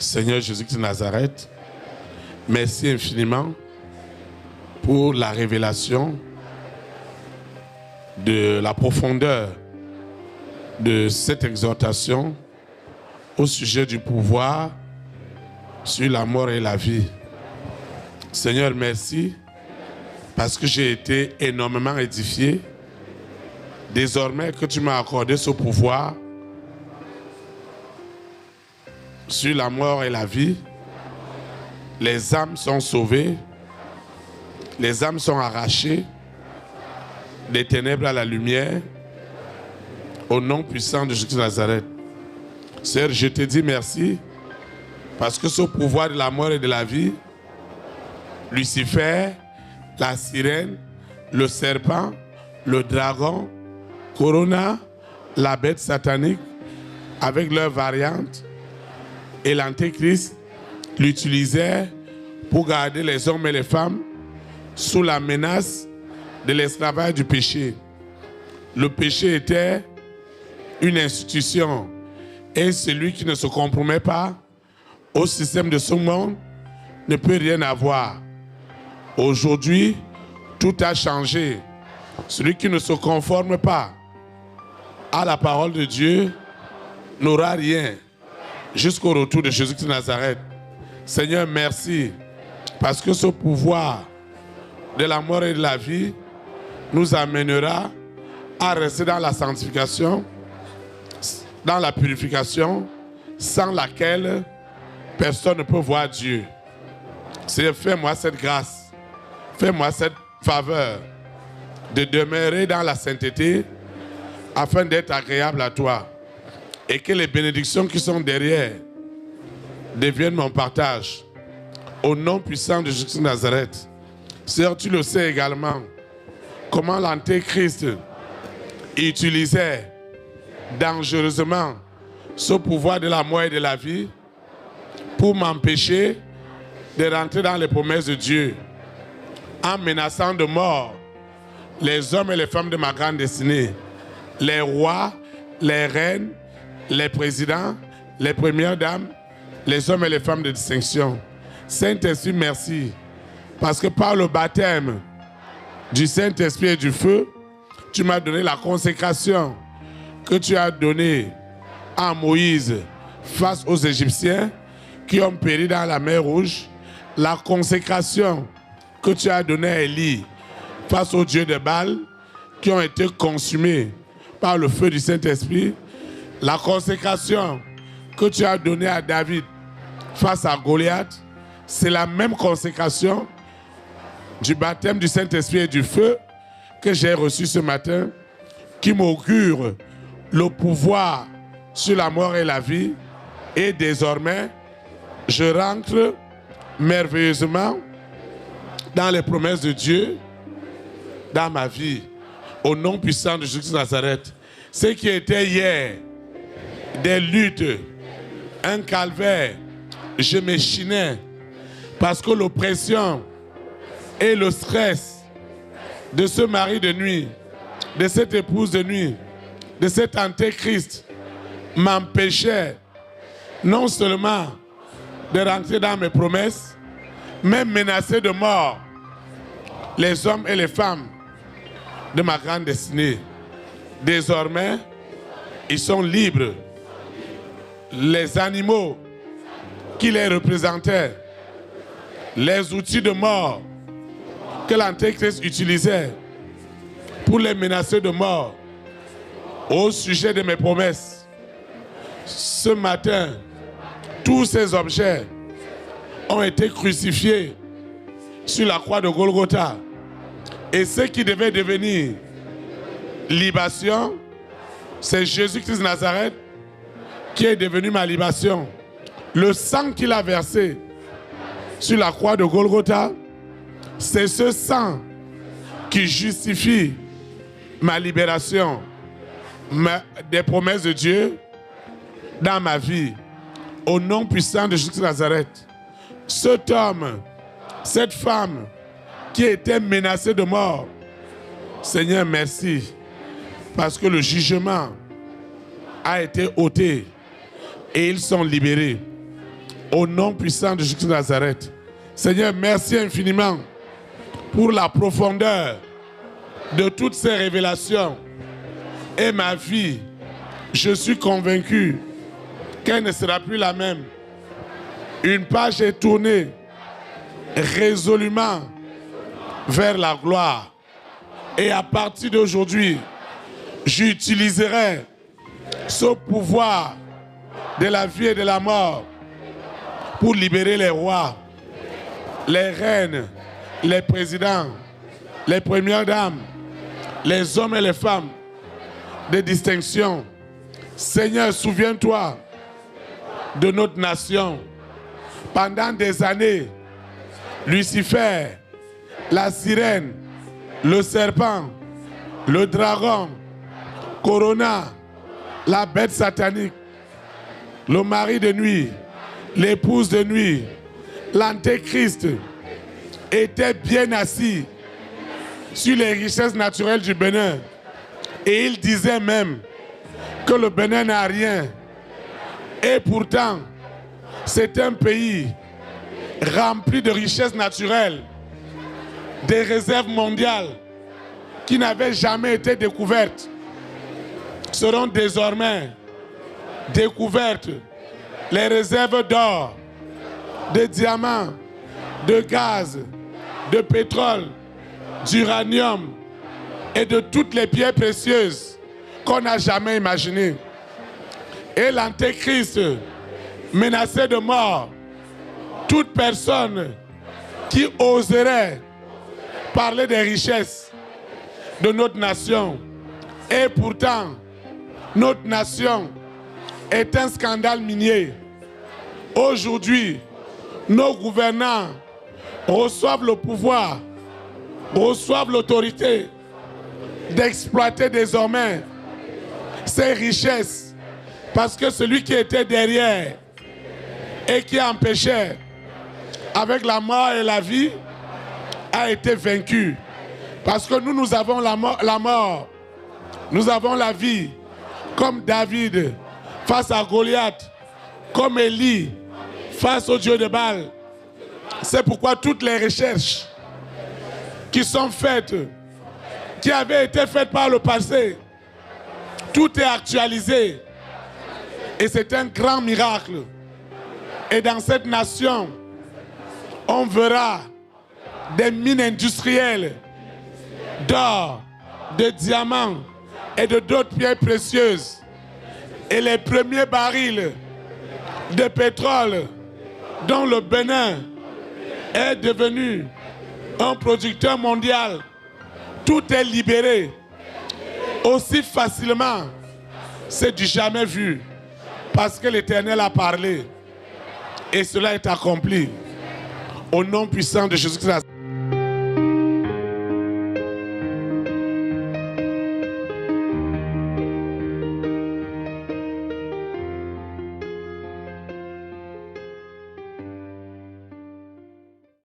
Seigneur Jésus-Christ de Nazareth, merci infiniment pour la révélation de la profondeur de cette exhortation au sujet du pouvoir sur la mort et la vie. Seigneur, merci parce que j'ai été énormément édifié. Désormais que tu m'as accordé ce pouvoir sur la mort et la vie, les âmes sont sauvées, les âmes sont arrachées des ténèbres à la lumière, au nom puissant de Jésus de Nazareth. Seigneur, je te dis merci parce que ce pouvoir de la mort et de la vie, Lucifer, la sirène, le serpent, le dragon, Corona, la bête satanique, avec leurs variantes, et l'Antéchrist l'utilisait pour garder les hommes et les femmes sous la menace de l'esclavage du péché. Le péché était une institution et celui qui ne se compromet pas au système de ce monde ne peut rien avoir. Aujourd'hui, tout a changé. Celui qui ne se conforme pas à la parole de Dieu n'aura rien jusqu'au retour de Jésus-Christ de Nazareth. Seigneur, merci parce que ce pouvoir de la mort et de la vie nous amènera à rester dans la sanctification, dans la purification, sans laquelle personne ne peut voir Dieu. Seigneur, fais-moi cette grâce, fais-moi cette faveur de demeurer dans la sainteté afin d'être agréable à toi et que les bénédictions qui sont derrière deviennent mon partage. Au nom puissant de Jésus de Nazareth. Seigneur, tu le sais également comment l'Antéchrist utilisait dangereusement ce pouvoir de la mort et de la vie pour m'empêcher de rentrer dans les promesses de Dieu en menaçant de mort les hommes et les femmes de ma grande destinée, les rois, les reines, les présidents, les premières dames, les hommes et les femmes de distinction. Saint-Esprit, merci, parce que par le baptême du Saint-Esprit et du feu, tu m'as donné la consécration que tu as donnée à Moïse face aux Égyptiens qui ont péri dans la mer Rouge, la consécration que tu as donnée à Élie face aux dieux de Baal qui ont été consumés par le feu du Saint-Esprit, la consécration que tu as donnée à David face à Goliath, c'est la même consécration du baptême du Saint-Esprit et du feu que j'ai reçu ce matin, qui m'augure le pouvoir sur la mort et la vie. Et désormais, je rentre merveilleusement dans les promesses de Dieu dans ma vie, au nom puissant de Jésus de Nazareth. Ce qui était hier des luttes, un calvaire, je m'échinais parce que l'oppression et le stress de ce mari de nuit, de cette épouse de nuit, de cet Antéchrist m'empêchait non seulement de rentrer dans mes promesses, mais menacer de mort les hommes et les femmes de ma grande destinée. Désormais, ils sont libres. Les animaux qui les représentaient, les outils de mort que l'Antéchrist utilisait pour les menacer de mort au sujet de mes promesses. Ce matin, tous ces objets ont été crucifiés sur la croix de Golgotha. Et ce qui devait devenir libation, c'est Jésus-Christ de Nazareth qui est devenu ma libation. Le sang qu'il a versé sur la croix de Golgotha, c'est ce sang qui justifie ma libération, des promesses de Dieu dans ma vie. Au nom puissant de Jésus de Nazareth, cet homme, cette femme qui était menacée de mort, Seigneur, merci, parce que le jugement a été ôté et ils sont libérés. Au nom puissant de Jésus de Nazareth. Seigneur, merci infiniment pour la profondeur de toutes ces révélations. Et ma vie, je suis convaincu qu'elle ne sera plus la même. Une page est tournée résolument vers la gloire. Et à partir d'aujourd'hui, j'utiliserai ce pouvoir de la vie et de la mort pour libérer les rois, les reines, les présidents, les premières dames, les hommes et les femmes de distinction. Seigneur, souviens-toi de notre nation. Pendant des années, Lucifer, la sirène, le serpent, le dragon, Corona, la bête satanique, le mari de nuit, l'épouse de nuit, l'antéchrist était bien assis sur les richesses naturelles du Bénin. Et il disait même que le Bénin n'a rien. Et pourtant, c'est un pays rempli de richesses naturelles, des réserves mondiales qui n'avaient jamais été découvertes, seront désormais découvertes. Les réserves d'or, de diamants, de gaz, de pétrole, d'uranium et de toutes les pierres précieuses qu'on n'a jamais imaginées. Et l'antéchrist menaçait de mort toute personne qui oserait parler des richesses de notre nation. Et pourtant, notre nation est un scandale minier. Aujourd'hui, nos gouvernants reçoivent le pouvoir, reçoivent l'autorité d'exploiter désormais ces richesses, parce que celui qui était derrière et qui empêchait avec la mort et la vie a été vaincu. Parce que nous avons la mort, nous avons la vie, comme David face à Goliath, comme Élie face au Dieu de Baal. C'est pourquoi toutes les recherches qui sont faites, qui avaient été faites par le passé, tout est actualisé. Et c'est un grand miracle. Et dans cette nation, on verra des mines industrielles d'or, de diamants et de d'autres pierres précieuses. Et les premiers barils de pétrole dont le Bénin est devenu un producteur mondial. Tout est libéré aussi facilement. C'est du jamais vu. Parce que l'Éternel a parlé. Et cela est accompli. Au nom puissant de Jésus-Christ.